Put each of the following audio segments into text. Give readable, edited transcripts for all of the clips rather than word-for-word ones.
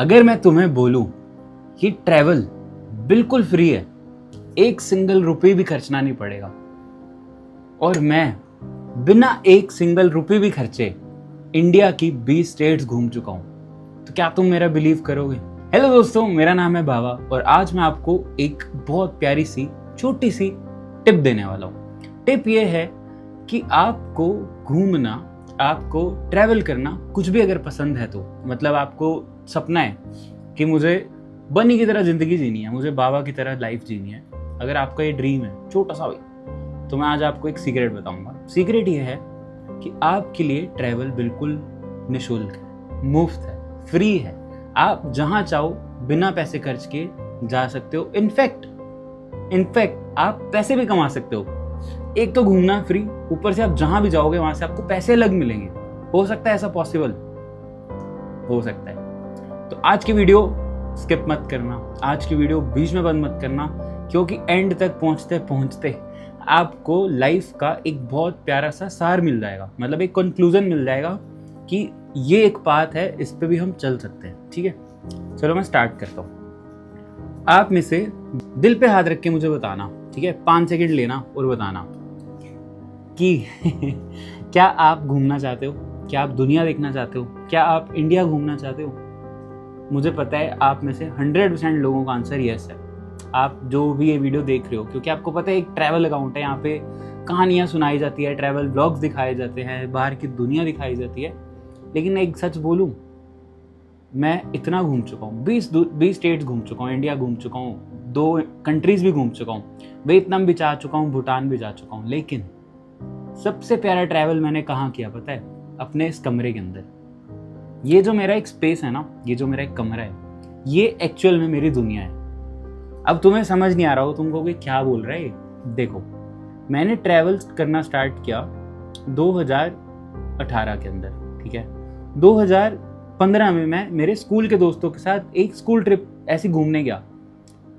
अगर मैं तुम्हें बोलूं कि ट्रैवल बिल्कुल फ्री है, एक सिंगल रुपये भी खर्चना नहीं पड़ेगा, और मैं बिना एक सिंगल रुपये भी खर्चे इंडिया की 20 स्टेट्स घूम चुका हूं, तो क्या तुम मेरा बिलीव करोगे? हेलो दोस्तों, मेरा नाम है बाबा और आज मैं आपको एक बहुत प्यारी सी छोटी सी टिप देने वाला हूं। टिप ये है कि आपको घूमना, आपको ट्रैवल करना कुछ भी अगर पसंद है तो, मतलब आपको सपना है कि मुझे बनी की तरह जिंदगी जीनी है, मुझे बाबा की तरह लाइफ जीनी है, अगर आपका ये ड्रीम है छोटा सा भी, तो मैं आज आपको एक सीक्रेट बताऊंगा। सीक्रेट ये है कि आपके लिए ट्रैवल बिल्कुल निःशुल्क है, मुफ्त है, फ्री है। आप जहां चाहो बिना पैसे खर्च के जा सकते हो। इनफैक्ट आप पैसे भी कमा सकते हो। एक तो घूमना फ्री, ऊपर से आप जहां भी जाओगे वहां से आपको पैसे अलग मिलेंगे। हो सकता है ऐसा पॉसिबल? हो सकता है। तो आज की वीडियो स्किप मत करना, आज की वीडियो बीच में बंद मत करना, क्योंकि एंड तक पहुंचते पहुंचते आपको लाइफ का एक बहुत प्यारा सा सार मिल जाएगा, मतलब एक कंक्लूजन मिल जाएगा कि ये एक पाथ है, इस पे भी हम चल सकते हैं। ठीक है, चलो मैं स्टार्ट करता हूँ। आप में से दिल पे हाथ रख के मुझे बताना, ठीक है, 5 सेकंड लेना और बताना कि क्या आप घूमना चाहते हो, क्या आप दुनिया देखना चाहते हो, क्या आप इंडिया घूमना चाहते हो? मुझे पता है आप में से 100% लोगों का आंसर यस है। आप जो भी ये वीडियो देख रहे हो, क्योंकि आपको पता है एक ट्रैवल अकाउंट है, यहाँ पे कहानियाँ सुनाई जाती है, ट्रैवल ब्लॉग्स दिखाए जाते हैं, बाहर की दुनिया दिखाई जाती है। लेकिन एक सच बोलूं, मैं इतना घूम चुका हूँ, 20 स्टेट्स घूम चुका हूँ, इंडिया घूम चुका हूँ, 2 कंट्रीज भी घूम चुका हूँ, वियतनाम भी जा चुका हूँ, भूटान भी जा चुका हूँ। लेकिन सबसे प्यारा ट्रैवल मैंने कहाँ किया पता है? अपने इस कमरे के अंदर। ये जो मेरा एक स्पेस है ना, ये जो मेरा एक कमरा है, ये एक्चुअल में मेरी दुनिया है। अब तुम्हें समझ नहीं आ रहा हो, तुम कहोगे क्या बोल रहा है? देखो, मैंने ट्रैवल करना स्टार्ट किया 2018 के अंदर, ठीक है। 2015 में मैं मेरे स्कूल के दोस्तों के साथ एक स्कूल ट्रिप ऐसे घूमने गया,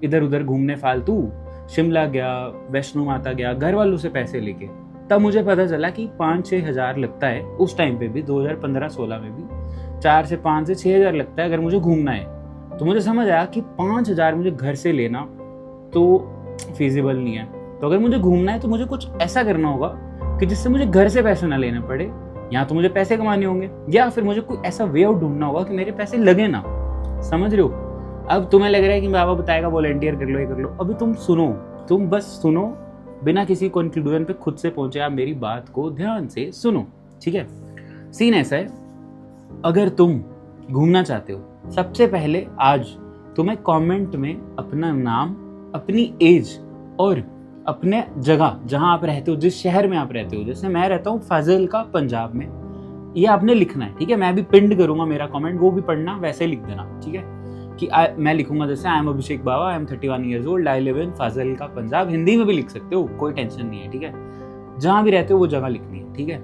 इधर उधर घूमने फालतू, शिमला गया, वैष्णो माता गया, घर वालों से पैसे लेके। तब मुझे पता चला कि 5-6 हज़ार लगता है उस टाइम पे भी, 2015-16 में भी 4 से 5 से 6 हज़ार लगता है अगर मुझे घूमना है। तो मुझे समझ आया कि 5 हज़ार मुझे घर से लेना तो फिजिबल नहीं है। तो अगर मुझे घूमना है तो मुझे कुछ ऐसा करना होगा कि जिससे मुझे घर से पैसे ना लेने पड़े, या तो मुझे पैसे कमाने होंगे, या फिर मुझे कोई ऐसा वे आउट ढूंढना होगा कि मेरे पैसे लगे ना। समझ रहे हो? अब तुम्हें लग रहा है कि बाबा बताएगा वॉलंटियर कर लो, ये कर लो। अभी तुम सुनो, तुम बस सुनो, बिना किसी कंक्लूजन पे खुद से पहुंचे, आप मेरी बात को ध्यान से सुनो, ठीक है। सीन ऐसा है, अगर तुम घूमना चाहते हो, सबसे पहले आज तुम्हें कमेंट में अपना नाम, अपनी एज और अपने जगह जहां आप रहते हो, जिस शहर में आप रहते हो, जैसे मैं रहता हूँ फाजिलका पंजाब में, ये आपने लिखना है, ठीक है। मैं भी पिंड करूंगा मेरा कमेंट, वो भी पढ़ना, वैसे लिख देना, ठीक है। कि मैं लिखूंगा जैसे I am Abhishek Baba, I am 31 years old, I live in Fazilka Punjab. Hindi में भी लिख सकते हो, कोई टेंशन नहीं है, ठीक है। जहां भी रहते हो वो जगह लिखनी है, ठीक है।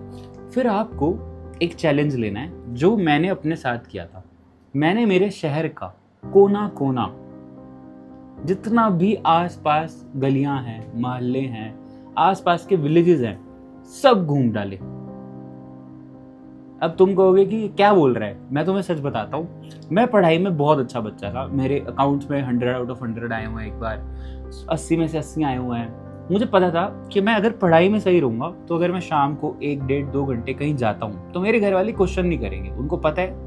फिर आपको एक चैलेंज लेना है, जो मैंने अपने साथ किया था। मैंने मेरे शहर का कोना कोना, जितना भी आसपास गलियां हैं, मोहल्ले हैं, आसपास के विलेजेस हैं, सब घूम डाले। अब तुम कहोगे कि क्या बोल रहा है? मैं तुम्हें सच बताता हूँ, मैं पढ़ाई में बहुत अच्छा बच्चा था। मेरे अकाउंट्स में 100 आउट ऑफ 100 आए हुए हैं, एक बार 80 में से 80 आए हुए हैं। मुझे पता था कि मैं अगर पढ़ाई में सही रहूंगा, तो अगर मैं शाम को 1-1.5-2 घंटे कहीं जाता हूँ, तो मेरे घर वाले क्वेश्चन नहीं करेंगे। उनको पता है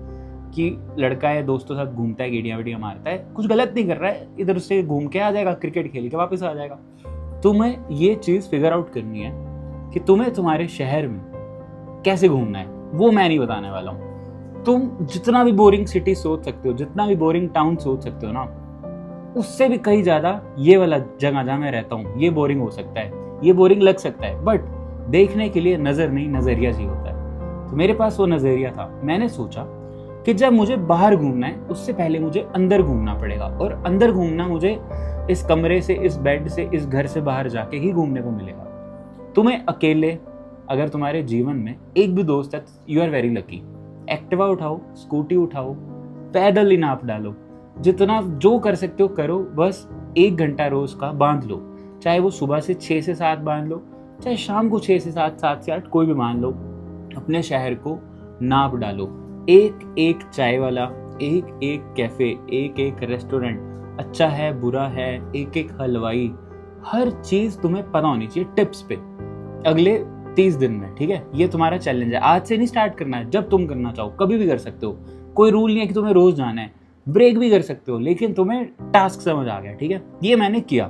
कि लड़का है, दोस्तों के साथ घूमता है, गेड़ियाँ वेड़ियाँ मारता है, कुछ गलत नहीं कर रहा है, इधर से घूम के आ जाएगा, क्रिकेट खेल के वापस आ जाएगा। तुम्हें ये चीज़ फिगर आउट करनी है कि तुम्हें तुम्हारे शहर में कैसे घूमना है, वो मैं नहीं बताने वाला हूँ। तुम जितना भी बोरिंग सिटी सोच सकते हो, जितना भी बोरिंग टाउन सोच सकते हो ना, उससे भी कहीं ज़्यादा ये वाला जगह जहाँ मैं रहता हूँ, ये बोरिंग हो सकता है, ये बोरिंग लग सकता है, बट देखने के लिए नज़र नहीं, नज़रिया चाहिए होता है। तो मेरे पास वो नज़रिया था। मैंने सोचा कि जब मुझे बाहर घूमना है, उससे पहले मुझे अंदर घूमना पड़ेगा, और अंदर घूमना मुझे इस कमरे से, इस बेड से, इस घर से बाहर जाके ही घूमने को मिलेगा। तुम्हें अकेले, अगर तुम्हारे जीवन में एक भी दोस्त है, you are very lucky. Activa उठाओ, स्कूटी उठाओ, पैदल ही नाप डालो, जितना जो कर सकते हो करो, बस 1 घंटा रोज का बांध लो। चाहे वो सुबह से 6 से 7 बांध लो, चाहे शाम को 6 से 7, 7 से 8, कोई भी मान लो। अपने शहर को नाप डालो, एक चाय वाला, एक एक कैफे, एक एक रेस्टोरेंट, अच्छा है बुरा है, एक एक हलवाई, हर चीज तुम्हें पता होनी चाहिए टिप्स पे अगले 30 दिन में। ठीक है, ये तुम्हारा चैलेंज है। आज से नहीं स्टार्ट करना है, जब तुम करना चाहो कभी भी कर सकते हो। कोई रूल नहीं है कि तुम्हें रोज जाना है, ब्रेक भी कर सकते हो, लेकिन तुम्हें टास्क समझ आ गया। ठीक है, ये मैंने किया।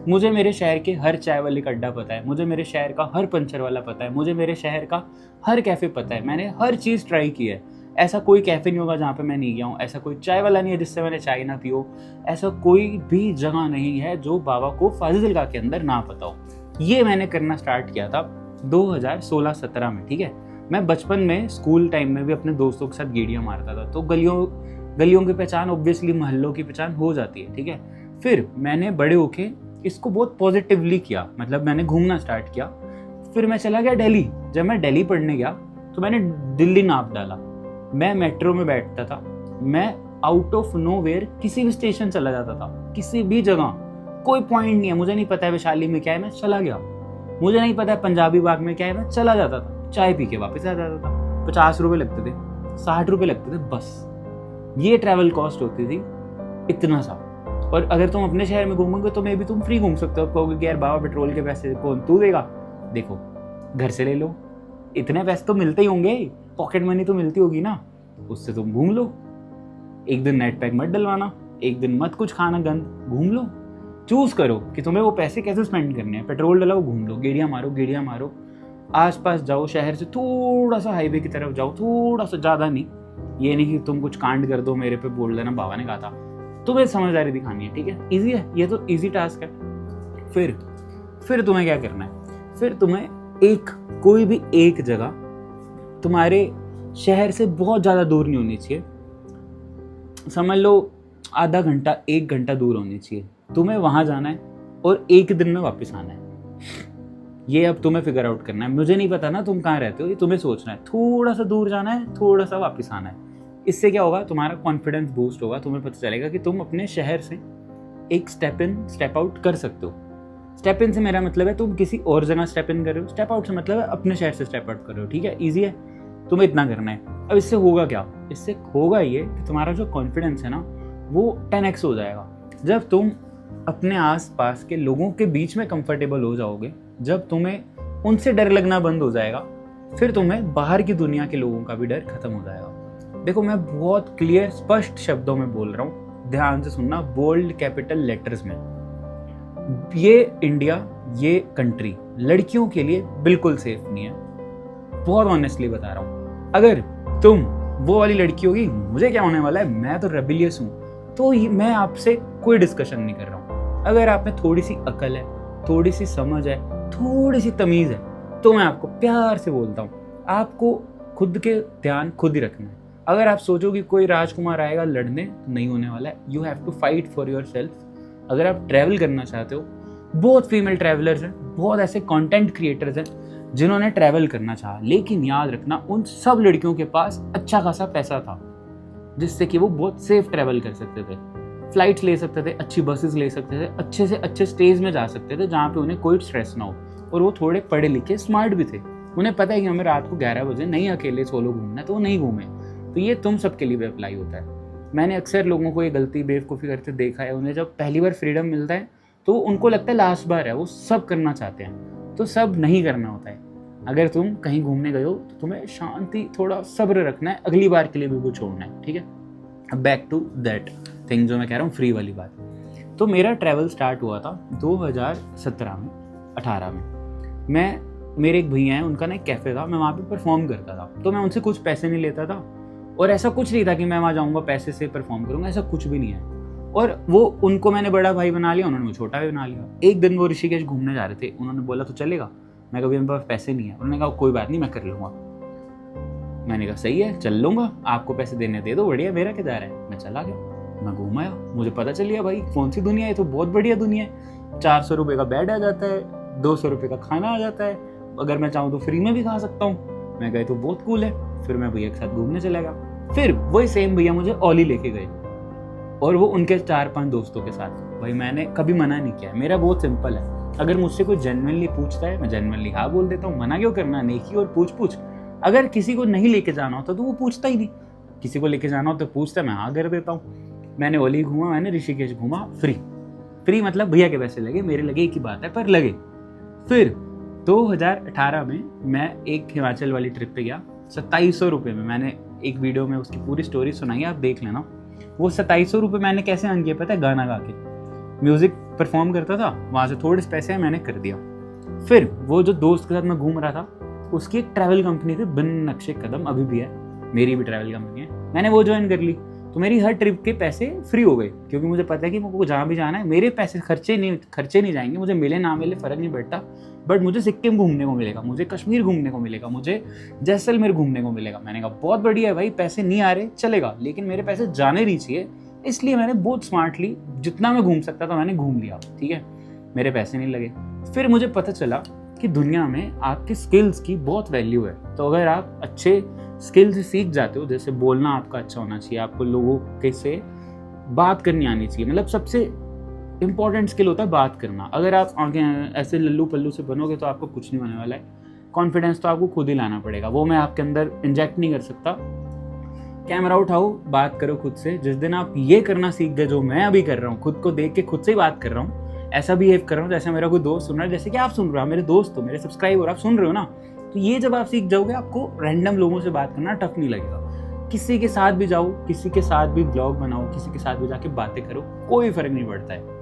मुझे मेरे शहर के हर चाय वाले का अड्डा पता है, मुझे मेरे शहर का हर पंचर वाला पता है, मुझे मेरे शहर का हर कैफे पता है। मैंने हर चीज़ ट्राई की है। ऐसा कोई कैफे नहीं होगा जहाँ पे मैं नहीं गया हूँ, ऐसा कोई चाय वाला नहीं है जिससे मैंने चाय ना पियो, ऐसा कोई भी जगह नहीं है जो बाबा को फाजिलका के अंदर ना पता हो। ये मैंने करना स्टार्ट किया था 2016-17 में। ठीक है, मैं बचपन में स्कूल टाइम में भी अपने दोस्तों के साथ गेड़ियाँ मारता था, तो गलियों की पहचान ऑब्वियसली मोहल्लों की पहचान हो जाती है। ठीक है, फिर मैंने बड़े होके इसको बहुत पॉजिटिवली किया, मतलब मैंने घूमना स्टार्ट किया। फिर मैं चला गया दिल्ली। जब मैं दिल्ली पढ़ने गया तो मैंने दिल्ली नाप डाला। मैं मेट्रो में बैठता था, मैं आउट ऑफ नोवेयर किसी भी स्टेशन चला जाता था, किसी भी जगह, कोई पॉइंट नहीं है, मुझे नहीं पता है वैशाली में क्या है, मैं चला गया। मुझे नहीं पता है पंजाबी बाग में क्या है, मैं चला जाता था, चाय पी के वापस आ जाता था। 50 रुपये लगते थे, 60 रुपये लगते थे, बस ये ट्रैवल कॉस्ट होती थी, इतना सा। और अगर तुम अपने शहर में घूमोगे तो मे भी तुम फ्री घूम सकते हो। कहोगे कि यार बाबा पेट्रोल के पैसे कौन तू देगा, देखो घर से ले लो, इतने पैसे तो मिलते ही होंगे, पॉकेट मनी तो मिलती होगी ना, उससे तुम घूम लो। एक दिन नेट पैक मत डलवाना, एक दिन मत कुछ खाना गंद, घूम लो। चूज करो कि तुम्हें वो पैसे कैसे स्पेंड करने हैं। पेट्रोल डलाओ, घूम लो, गेड़ियाँ मारो, आसपास जाओ, शहर से थोड़ा सा हाईवे की तरफ जाओ, थोड़ा सा, ज़्यादा नहीं। ये नहीं कि तुम कुछ कांड कर दो, मेरे पे बोल देना बाबा ने कहा था, तुम्हें समझदारी दिखानी है। ठीक है, इजी है, ये तो इजी टास्क है। फिर तुम्हें क्या करना है, फिर तुम्हें कोई भी एक जगह तुम्हारे शहर से बहुत ज़्यादा दूर नहीं होनी चाहिए, समझ लो आधा घंटा 1 घंटा दूर होनी चाहिए। तुम्हें वहाँ जाना है और 1 दिन में वापस आना है। ये अब तुम्हें फिगर आउट करना है। मुझे नहीं पता ना तुम कहाँ रहते हो, ये तुम्हें सोचना है। थोड़ा सा दूर जाना है, थोड़ा सा वापस आना है। इससे क्या होगा, तुम्हारा कॉन्फिडेंस बूस्ट होगा, तुम्हें पता चलेगा कि तुम अपने शहर से एक स्टेप इन स्टेप आउट कर सकते हो। स्टेप इन से मेरा मतलब है तुम किसी और जगह स्टेप इन कर रहे हो, स्टेप आउट से मतलब है अपने शहर से स्टेप आउट कर रहे हो। ठीक है, ईजी है, तुम्हें इतना करना है। अब इससे होगा क्या, इससे होगा ये कि तुम्हारा जो कॉन्फिडेंस है ना वो 10x हो जाएगा। जब तुम अपने आसपास के लोगों के बीच में कंफर्टेबल हो जाओगे, जब तुम्हें उनसे डर लगना बंद हो जाएगा, फिर तुम्हें बाहर की दुनिया के लोगों का भी डर खत्म हो जाएगा। देखो मैं बहुत क्लियर स्पष्ट शब्दों में बोल रहा हूँ, ध्यान से सुनना, बोल्ड कैपिटल लेटर्स में। ये इंडिया, ये कंट्री लड़कियों के लिए बिल्कुल सेफ नहीं है, बहुत ऑनेस्टली बता रहा हूँ। अगर तुम वो वाली लड़की होगी, मुझे क्या होने वाला है, मैं तो रेबिलियस हूँ, तो मैं आपसे कोई डिस्कशन नहीं कर रहा हूँ। अगर आप में थोड़ी सी अकल है, थोड़ी सी समझ है, थोड़ी सी तमीज़ है, तो मैं आपको प्यार से बोलता हूँ, आपको खुद के ध्यान खुद ही रखना है। अगर आप सोचो कि कोई राजकुमार आएगा लड़ने, तो नहीं होने वाला है। You have to fight for yourself. अगर आप ट्रैवल करना चाहते हो, बहुत फीमेल ट्रैवलर्स हैं, बहुत ऐसे कंटेंट क्रिएटर्स हैं जिन्होंने ट्रैवल करना चाहा, लेकिन याद रखना उन सब लड़कियों के पास अच्छा खासा पैसा था जिससे कि वो बहुत सेफ ट्रैवल कर सकते थे, फ्लाइट्स ले सकते थे, अच्छी बसेस ले सकते थे, अच्छे से अच्छे स्टेज में जा सकते थे जहाँ पे उन्हें कोई स्ट्रेस ना हो। और वो थोड़े पढ़े लिखे स्मार्ट भी थे, उन्हें पता है कि हमें रात को 11 बजे नहीं अकेले सोलो घूमना है, तो वो नहीं घूमे। तो ये तुम सबके लिए भी अप्लाई होता है। मैंने अक्सर लोगों को ये गलती बेवकूफ़ी करते देखा है। उन्हें जब पहली बार फ्रीडम मिलता है तो उनको लगता है लास्ट बार है, वो सब करना चाहते हैं, तो सब नहीं करना होता है। अगर तुम कहीं घूमने गए हो तो तुम्हें शांति, थोड़ा सब्र रखना है, अगली बार के लिए भी कुछ छोड़ना है। ठीक है, अब बैक टू दैट थिंग जो मैं कह रहा हूँ, फ्री वाली बात। तो मेरा ट्रैवल स्टार्ट हुआ था 2017 में, 18 में। मेरे एक भैया हैं, उनका ना एक कैफ़े था, मैं वहाँ पे परफॉर्म करता था। तो मैं उनसे कुछ पैसे नहीं लेता था, और ऐसा कुछ नहीं था कि मैं वहाँ जाऊँगा पैसे से परफॉर्म करूँगा, ऐसा कुछ भी नहीं है। और वो उनको मैंने बड़ा भाई बना लिया, उन्होंने मुझे छोटा भी बना लिया। एक दिन वो ऋषिकेश घूमने जा रहे थे, उन्होंने बोला तो चलेगा। मैं कभी मेरे पास पैसे नहीं है, उन्होंने कहा कोई बात नहीं मैं कर लूँगा। मैंने कहा सही है, चल लूँगा, आपको पैसे देने दे दो, बढ़िया, मेरा क्या जा रहा है। मैं चला गया, मैं घूम आया, मुझे पता चल गया भाई कौन सी दुनिया है, तो बहुत बढ़िया दुनिया है। 400 रुपये का बेड आ जाता है, 200 रुपये का खाना आ जाता है, अगर मैं चाहूँ तो फ्री में भी खा सकता हूँ। मैं गए तो बहुत कूल है। फिर मैं भैया के साथ घूमने चला गया। फिर वही सेम भैया मुझे ओली लेके गए, और वो उनके 4-5 दोस्तों के साथ। भाई मैंने कभी मना नहीं किया, मेरा बहुत सिंपल है। अगर मुझसे कोई जेन्युइनली पूछता है, मैं जेन्युइनली हाँ बोल देता हूँ, मना क्यों करना, नेकी और पूछ। अगर किसी को नहीं लेके जाना होता तो वो पूछता ही नहीं, किसी को लेके जाना हो तो पूछता, मैं हाँ कर देता हूँ। मैंने ओली घूमा, मैंने ऋषिकेश घूमा फ्री मतलब भैया के पैसे लगे, मेरे लगे एक ही बात है पर लगे। फिर 2018 में मैं एक हिमाचल वाली ट्रिप पे गया 2700 रुपये में। मैंने एक वीडियो में उसकी पूरी स्टोरी सुनाई है, आप देख लेना। वो 2700 रुपये मैंने कैसे अर्न किए पता है? गाना गा के, म्यूजिक परफॉर्म करता था, वहाँ से थोड़े से पैसे मैंने कर दिया। फिर वो जो दोस्त के साथ मैं घूम रहा था, उसकी एक ट्रैवल कंपनी थी बिन नक्शे कदम, अभी भी है, मेरी भी ट्रैवल कंपनी है, मैंने वो ज्वाइन कर ली। तो मेरी हर ट्रिप के पैसे फ्री हो गए, क्योंकि मुझे पता है कि मुझको जहाँ भी जाना है मेरे पैसे खर्चे नहीं जाएंगे, मुझे मिले ना मिले फर्क नहीं पड़ता। बट मुझे सिक्किम घूमने को मिलेगा, मुझे कश्मीर घूमने को मिलेगा, मुझे जैसलमेर घूमने को मिलेगा। मैंने कहा बहुत बढ़िया है भाई, पैसे नहीं आ रहे चलेगा, लेकिन मेरे पैसे जाने नहीं चाहिए। इसलिए मैंने बहुत स्मार्टली जितना मैं घूम सकता था मैंने घूम लिया, ठीक है, मेरे पैसे नहीं लगे। फिर मुझे पता चला कि दुनिया में आपके स्किल्स की बहुत वैल्यू है। तो अगर आप अच्छे स्किल्स सीख जाते हो, जैसे बोलना आपका अच्छा होना चाहिए, आपको लोगों के से बात करनी आनी चाहिए, मतलब सबसे इंपॉर्टेंट स्किल होता है बात करना। अगर आप आगे ऐसे लल्लू पल्लू से बनोगे तो आपको कुछ नहीं होने वाला है। कॉन्फिडेंस तो आपको खुद ही लाना पड़ेगा, वो मैं आपके अंदर इंजेक्ट नहीं कर सकता। कैमरा उठाओ, बात करो खुद से। जिस दिन आप ये करना सीख गए जो मैं अभी कर रहा हूँ, खुद को देख के खुद से ही बात कर रहा हूँ, ऐसा बिहेव कर रहा हूँ जैसे मेरा कोई दोस्त सुन रहा है, जैसे कि आप सुन रहे हो, मेरे दोस्त हो, मेरे सब्सक्राइबर, आप सुन रहे हो ना, तो ये जब आप सीख जाओगे आपको रैंडम लोगों से बात करना टफ नहीं लगेगा। किसी के साथ भी जाओ, किसी के साथ भी ब्लॉग बनाओ, किसी के साथ भी जाके बातें करो, कोई फर्क नहीं पड़ता है।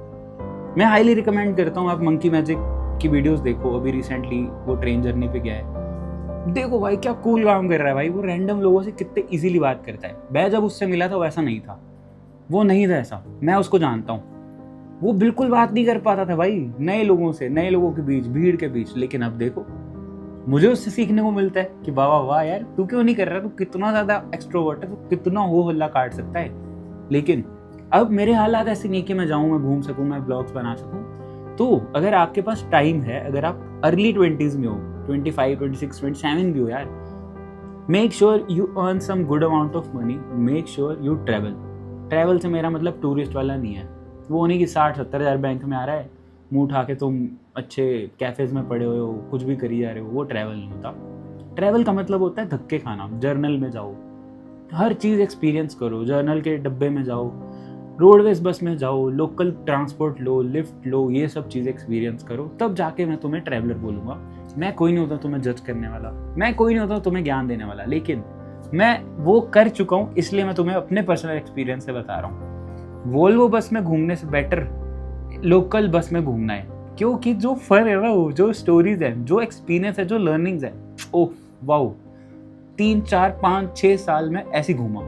मैं हाईली रिकमेंड करता हूँ आप मंकी मैजिक की वीडियोस देखो। अभी रिसेंटली वो ट्रेन जर्नी पे गया है, देखो भाई क्या कूल काम कर रहा है भाई। वो रैंडम लोगों से कितने इजीली बात करता है। मैं जब उससे मिला था वैसा नहीं था, वो नहीं था ऐसा, मैं उसको जानता हूँ। वो बिल्कुल बात नहीं कर पाता था भाई नए लोगों से, नए लोगों के बीच, भीड़ के बीच। लेकिन अब देखो मुझे उससे सीखने को मिलता है कि वाह वाह यार, तू क्यों नहीं कर रहा, तू कितना ज्यादा एक्सट्रोवर्ट है, तू कितना हो हल्ला काट सकता है। लेकिन अब मेरे हालात ऐसे नहीं कि मैं जाऊं, मैं घूम सकूं, मैं ब्लॉग्स बना सकूं। तो अगर आपके पास टाइम है, अगर आप अर्ली 20s में हो, 25, 26, 27 भी हो यार, make sure you earn some good amount of money, make sure you travel से मेरा मतलब टूरिस्ट वाला नहीं है, वो नहीं कि 60-70 हज़ार बैंक में आ रहा है, मुंह उठा के तुम अच्छे कैफेज में पड़े हुए हो, कुछ भी करी जा रहे हो, वो ट्रैवल नहीं होता। ट्रैवल का मतलब होता है धक्के खाना। जर्नल में जाओ, हर चीज़ एक्सपीरियंस करो, जर्नल के डब्बे में जाओ, रोडवेज बस में जाओ, लोकल ट्रांसपोर्ट लो, लिफ्ट लो, ये सब चीज़ें एक्सपीरियंस करो, तब जाके मैं तुम्हें ट्रैवलर बोलूँगा। मैं कोई नहीं होता तुम्हें जज करने वाला, मैं कोई नहीं होता तुम्हें ज्ञान देने वाला, लेकिन मैं वो कर चुका हूँ, इसलिए मैं तुम्हें अपने पर्सनल एक्सपीरियंस से बता रहा हूँ। वोल्वो बस में घूमने से बेटर लोकल बस में घूमना है, क्योंकि जो फन है ना, वो जो स्टोरीज है, जो एक्सपीरियंस है, जो लर्निंग्स है, ओह वाओ। 3, 4, 5, 6 साल में ऐसे घूमा,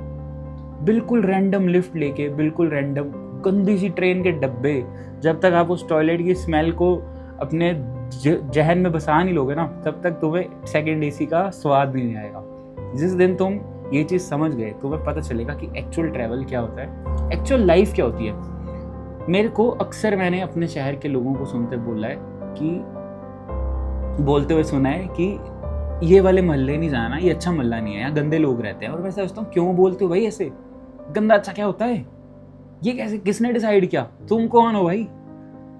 बिल्कुल रैंडम लिफ्ट लेके, बिल्कुल रैंडम गंदी सी ट्रेन के डब्बे। जब तक आप उस टॉयलेट की स्मेल को अपने जहन में बसा नहीं लोगे ना, तब तक तुम्हें सेकंड एसी का स्वाद भी नहीं आएगा। जिस दिन तुम ये चीज़ समझ गए, तुम्हें पता चलेगा कि एक्चुअल ट्रैवल क्या होता है, एक्चुअल लाइफ क्या होती है। मेरे को अक्सर मैंने अपने शहर के लोगों को सुनते बोलते हुए सुना है कि ये वाले मोहल्ले नहीं जाना, ये अच्छा मोहल्ला नहीं है, यहाँ गंदे लोग रहते हैं। और मैं सोचता हूँ क्यों बोलते हो भाई ऐसे, गंदा अच्छा क्या होता है, ये कैसे, किसने डिसाइड किया, तुम कौन हो भाई।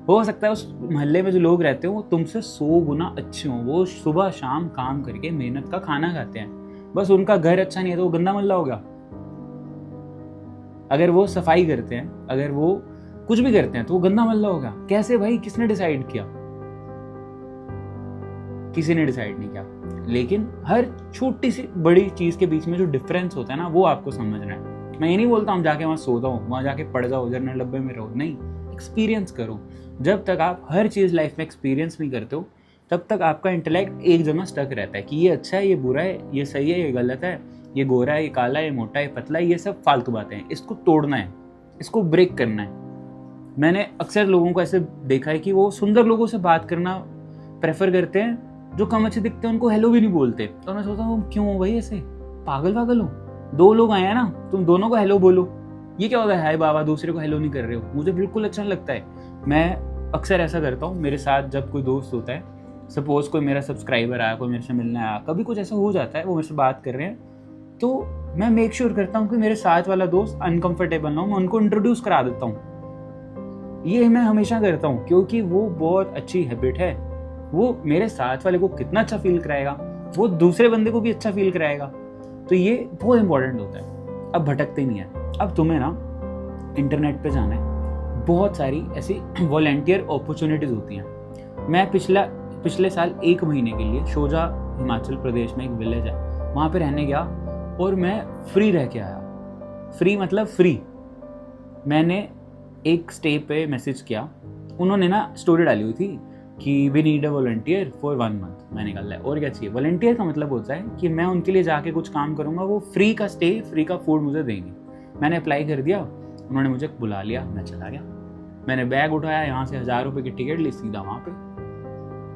हो सकता है उस मोहल्ले में जो लोग रहते हो वो तुमसे 100 गुना अच्छे हों, वो सुबह शाम काम करके मेहनत का खाना खाते हैं, बस उनका घर अच्छा नहीं है तो वो गंदा मोहल्ला होगा। अगर वो सफाई करते हैं, अगर वो कुछ भी करते हैं तो वो गंदा मोहल्ला होगा। कैसे भाई, किसने डिसाइड किया? किसी ने डिसाइड नहीं किया। लेकिन हर छोटी सी बड़ी चीज के बीच में जो डिफरेंस होता है ना, वो आपको समझना है। मैं ये नहीं बोलता हम जाके वहां सो जाओ, वहां जाके पड़ जाओ, जर्नल डब्बे में रहो, नहीं, एक्सपीरियंस करो। जब तक आप हर चीज लाइफ में एक्सपीरियंस नहीं करते हो, तब तक आपका इंटेलेक्ट एक जगह स्टक रहता है कि ये अच्छा है, ये बुरा है, ये सही है, ये गलत है, ये गोरा है, ये काला है, ये मोटा है, पतला है, ये सब फालतू बातें हैं। इसको तोड़ना है, इसको ब्रेक करना है। मैंने अक्सर लोगों को ऐसे देखा है कि वो सुंदर लोगों से बात करना प्रेफर करते हैं, जो कम अच्छे दिखते हैं उनको हेलो भी नहीं बोलते। तो मैं सोचता हूँ क्यों हो भाई ऐसे, पागल हो, 2 लोग आए हैं ना, तुम दोनों को हेलो बोलो। ये क्या होता है हाय बाबा, दूसरे को हेलो नहीं कर रहे हो, मुझे बिल्कुल अच्छा नहीं लगता है। मैं अक्सर ऐसा करता हूँ, मेरे साथ जब कोई दोस्त होता है, सपोज कोई मेरा सब्सक्राइबर आया, कोई मेरे से मिलने आया, कभी कुछ ऐसा हो जाता है, वो मेरे से बात कर रहे हैं, तो मैं मेक श्योर करता हूँ कि मेरे साथ वाला दोस्त अनकंफर्टेबल ना हो, मैं उनको इंट्रोड्यूस करा देता हूँ। ये मैं हमेशा करता हूँ क्योंकि वो बहुत अच्छी हैबिट है। वो मेरे साथ वाले को कितना अच्छा फील कराएगा, वो दूसरे बंदे को भी अच्छा फील कराएगा। तो ये बहुत इंपॉर्टेंट होता है। अब भटकते नहीं है। अब तुम्हें ना इंटरनेट पे जाना है, बहुत सारी ऐसी वॉलंटियर अपॉर्चुनिटीज़ होती हैं। मैं पिछले साल 1 महीने के लिए शोजा हिमाचल प्रदेश में एक विलेज है, वहाँ पे रहने गया और मैं फ्री रह के आया। फ्री मतलब फ्री। मैंने एक स्टे पे मैसेज किया, उन्होंने ना स्टोरी डाली हुई थी कि we need a volunteer for 1 month. मैंने कहा और क्या चाहिए। वॉलंटियर का मतलब होता है कि मैं उनके लिए जाके कुछ काम करूँगा, वो फ्री का स्टे, फ्री का फूड मुझे देंगे। मैंने अप्लाई कर दिया, उन्होंने मुझे बुला लिया, मैं चला गया। मैंने बैग उठाया, यहाँ से 1000 रुपये की टिकट ली, सीधा वहाँ पे,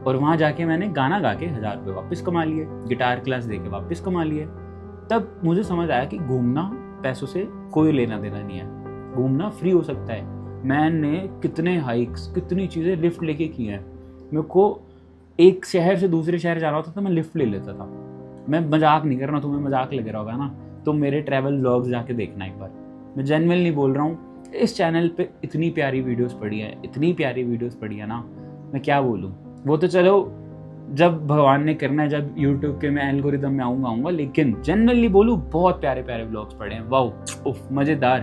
और वहाँ जाके मैंने गाना गा के 1000 रुपये वापस कमा लिए, गिटार क्लास दे के वापस कमा लिए। तब मुझे समझ आया कि घूमना पैसों से कोई लेना देना नहीं है, घूमना फ्री हो सकता है। मैंने कितने हाइक्स, कितनी चीज़ें लिफ्ट लेके की हैं। मेरे को एक शहर से दूसरे शहर जाना होता था, मैं लिफ्ट ले लेता था। मैं मजाक नहीं कर रहा, तुम्हें मजाक लग रहा होगा ना, तुम मेरे ट्रैवल व्लॉग्स जाके देखना एक बार, मैं जेन्युइनली बोल रहा हूँ। इस चैनल पे इतनी प्यारी वीडियोस पड़ी है, इतनी प्यारी वीडियोस पड़ी है ना, मैं क्या बोलूँ। वो तो चलो जब भगवान ने करना है, जब यूट्यूब के मैं एल्गोरिदम में आऊँगा, लेकिन जेन्युइनली बोलूँ बहुत प्यारे प्यारे व्लॉग्स पड़े हैं। वाओ, उफ, मज़ेदार,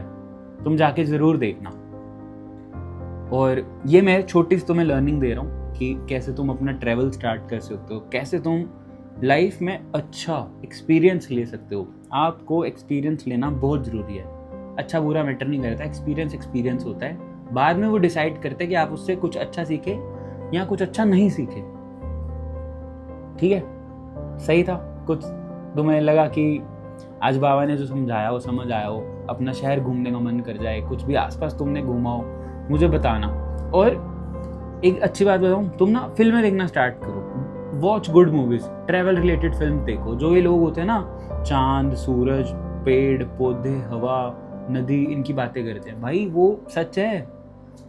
तुम जाके ज़रूर देखना। और ये मैं छोटी सी तुम्हें लर्निंग दे रहा हूँ कि कैसे तुम अपना ट्रैवल स्टार्ट कर सकते हो, कैसे तुम लाइफ में अच्छा एक्सपीरियंस ले सकते हो। आपको एक्सपीरियंस लेना बहुत ज़रूरी है। अच्छा बुरा मैटर नहीं करता, एक्सपीरियंस होता है। बाद में वो डिसाइड करते हैं कि आप उससे कुछ अच्छा सीखे या कुछ अच्छा नहीं सीखे। ठीक है, सही था। कुछ तुम्हें लगा कि आज बाबा ने जो समझाया वो समझ आया हो, अपना शहर घूमने का मन कर जाए, कुछ भी आसपास तुमने घूमा हो, मुझे बताना। और एक अच्छी बात बताऊं, तुम ना फिल्में देखना स्टार्ट करो, watch good movies, travel related film देखो। जो ये लोग होते हैं ना, चांद, सूरज, पेड़ पौधे, हवा, नदी, इनकी बातें करते हैं, भाई वो सच है।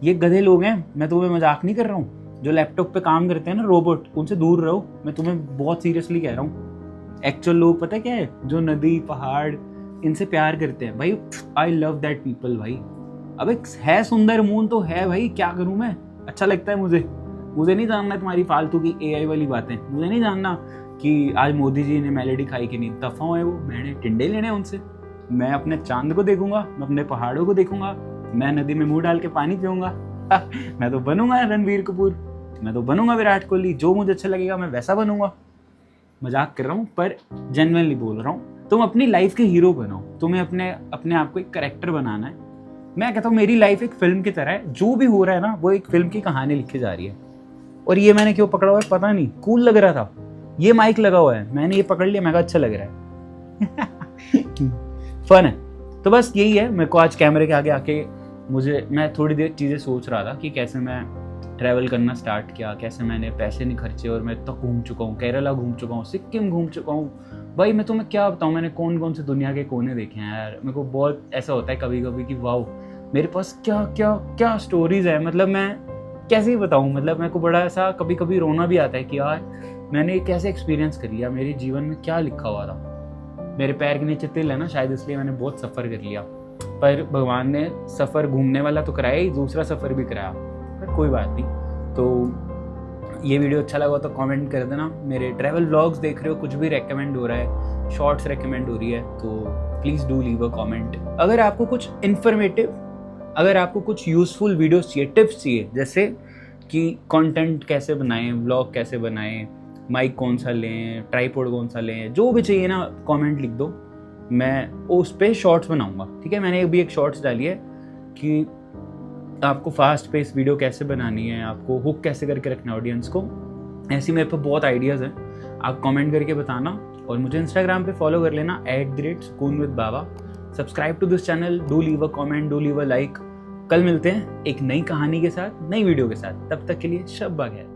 ये गधे लोग हैं, मैं तुम्हें मजाक नहीं कर रहा हूँ। जो लैपटॉप पे काम करते हैं ना, रोबोट, उनसे दूर रहो, मैं तुम्हें बहुत सीरियसली कह रहा हूँ। एक्चुअल लोग पता क्या है, जो नदी, पहाड़, इनसे प्यार करते हैं। भाई आई लव दैट पीपल। भाई अब एक है सुंदर मून तो है भाई, क्या करूं मैं, अच्छा लगता है मुझे नहीं जानना तुम्हारी फालतू की AI वाली बातें। मुझे नहीं जानना कि आज मोदी जी ने मेलेडी खाई कि नहीं, दफा है वो, मैंने टिंडे लेने उनसे। मैं अपने चांद को देखूंगा, मैं अपने पहाड़ों को देखूंगा, मैं नदी में मुंह डाल के पानी पीऊंगा। मैं तो बनूंगा रणबीर कपूर, मैं तो बनूंगा विराट कोहली, जो मुझे अच्छा लगेगा मैं वैसा बनूंगा। मजाक कर रहा हूँ, पर जेन्युइनली बोल रहा हूँ। तुम अपनी लाइफ के हीरो बनो, तुम्हें अपने आप को एक कैरेक्टर बनाना है। मैं कहता हूँ मेरी लाइफ एक फिल्म की तरह है, जो भी हो रहा है ना वो एक फिल्म की कहानी लिखी जा रही है। और ये मैंने क्यों पकड़ा हुआ है पता नहीं, कूल लग रहा था, ये माइक लगा हुआ है, मैंने ये पकड़ लिया, मैं कहा अच्छा लग रहा है। फन है। तो बस यही है, मेरे को आज कैमरे के आगे आके मैं थोड़ी देर चीज़ें सोच रहा था कि कैसे मैं ट्रैवल करना स्टार्ट किया, कैसे मैंने पैसे नहीं खर्चे और मैं तो घूम चुका हूँ, केरला घूम चुका हूँ, सिक्किम घूम चुका हूँ। भाई मैं तुम्हें क्या बताऊँ, मैंने कौन कौन से दुनिया के कोने देखे हैं यार। मेरे को बहुत ऐसा होता है कभी कभी कि वाओ, मेरे पास क्या क्या क्या स्टोरीज है। मतलब मैं कैसे ही बताऊँ, मतलब मेरे को बड़ा ऐसा कभी कभी रोना भी आता है कि यार मैंने कैसे एक्सपीरियंस कर लिया, मेरे जीवन में क्या लिखा हुआ था। मेरे पैर के नीचे तिल है ना, शायद इसलिए मैंने बहुत सफ़र कर लिया। पर भगवान ने सफ़र घूमने वाला तो कराया ही, दूसरा सफ़र भी कराया, पर कोई बात नहीं। तो ये वीडियो अच्छा लगा तो कमेंट कर देना। मेरे ट्रैवल व्लॉग्स देख रहे हो, कुछ भी रेकमेंड हो रहा है, शॉर्ट्स रेकमेंड हो रही है, तो please do leave a comment. अगर आपको कुछ इन्फॉर्मेटिव, अगर आपको कुछ यूज़फुल वीडियोस चाहिए, टिप्स चाहिए, जैसे कि कंटेंट कैसे बनाएं, व्लॉग कैसे बनाएं, माइक कौन सा लें, ट्राइपॉड कौन सा लें, जो भी चाहिए ना कमेंट लिख दो, मैं उस पर शॉर्ट्स बनाऊंगा। ठीक है, मैंने अभी एक शॉर्ट्स डाली है कि आपको फास्ट पेस वीडियो कैसे बनानी है, आपको हुक कैसे करके रखना है ऑडियंस को। ऐसी मेरे पे बहुत आइडियाज़ हैं, आप कमेंट करके बताना। और मुझे इंस्टाग्राम पे फॉलो कर लेना @sukoonwithbaba। Subscribe to this channel, do leave a comment, do leave a like. कल मिलते हैं एक नई कहानी के साथ, नई वीडियो के साथ। तब तक के लिए शब खैर।